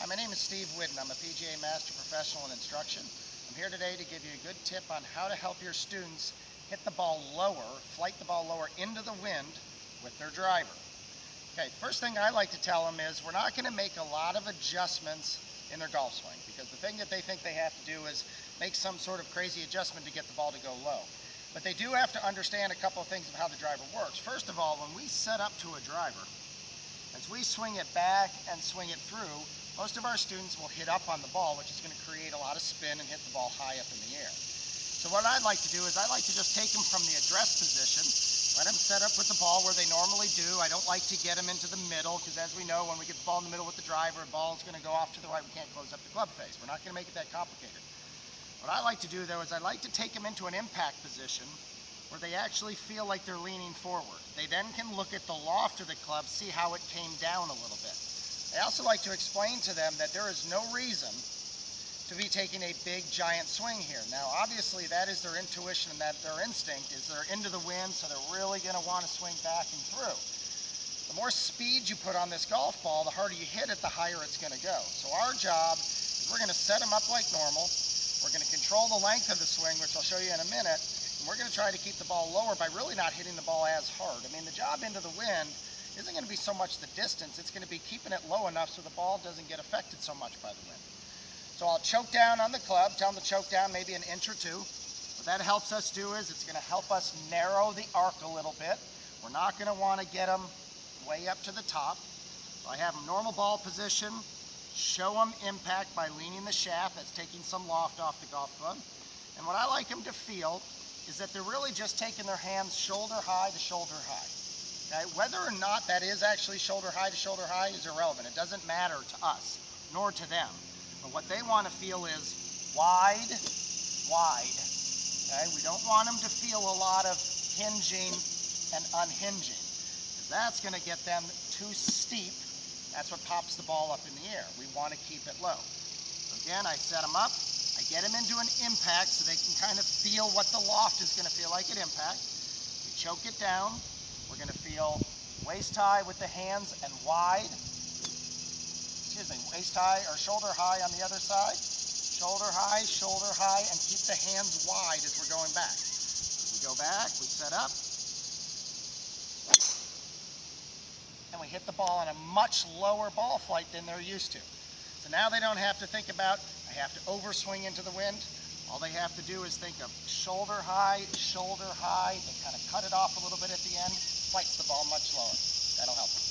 Hi, my name is Steve Whidden. I'm a PGA Master Professional in Instruction. I'm here today to give you a good tip on how to help your students hit the ball lower, flight the ball lower into the wind with their driver. Okay, first thing I like to tell them is we're not going to make a lot of adjustments in their golf swing, because the thing that they think they have to do is make some sort of crazy adjustment to get the ball to go low. But they do have to understand a couple of things of how the driver works. First of all, when we set up to a driver, as we swing it back and swing it through, most of our students will hit up on the ball, which is going to create a lot of spin and hit the ball high up in the air. So what I'd like to do is I like to just take them from the address position, let them set up with the ball where they normally do. I don't like to get them into the middle, because as we know, when we get the ball in the middle with the driver, the ball's going to go off to the right. We can't close up the club face. We're not going to make it that complicated. What I like to do, though, is I like to take them into an impact position where they actually feel like they're leaning forward. They then can look at the loft of the club, see how it came down a little bit. I also like to explain to them that there is no reason to be taking a big giant swing here. Now obviously that is their intuition, and that their instinct is they're into the wind, so they're really going to want to swing back and through. The more speed you put on this golf ball, the harder you hit it, the higher it's going to go. So our job is we're going to set them up like normal. We're going to control the length of the swing, which I'll show you in a minute. And we're going to try to keep the ball lower by really not hitting the ball as hard. I mean, the job into the wind isn't going to be so much the distance, it's going to be keeping it low enough so the ball doesn't get affected so much by the wind. So I'll choke down on the club, tell them to choke down maybe an inch or two. What that helps us do is it's going to help us narrow the arc a little bit. We're not going to want to get them way up to the top. So I have them normal ball position, show them impact by leaning the shaft, that's taking some loft off the golf club. And what I like them to feel is that they're really just taking their hands shoulder high to shoulder high. Okay? Whether or not that is actually shoulder high to shoulder high is irrelevant. It doesn't matter to us, nor to them. But what they want to feel is wide, wide. Okay? We don't want them to feel a lot of hinging and unhinging, because that's going to get them too steep. That's what pops the ball up in the air. We want to keep it low. So again, I set them up. I get them into an impact so they can kind of feel what the loft is going to feel like at impact. We choke it down. We're going to feel waist high with the hands and wide. Waist high or shoulder high on the other side. Shoulder high, and keep the hands wide as we're going back. As we go back, we set up. And we hit the ball on a much lower ball flight than they're used to. So now they don't have to think about, I have to overswing into the wind. All they have to do is think of shoulder high. They kind of cut it off a little bit at the end, flights the ball much lower. That'll help them.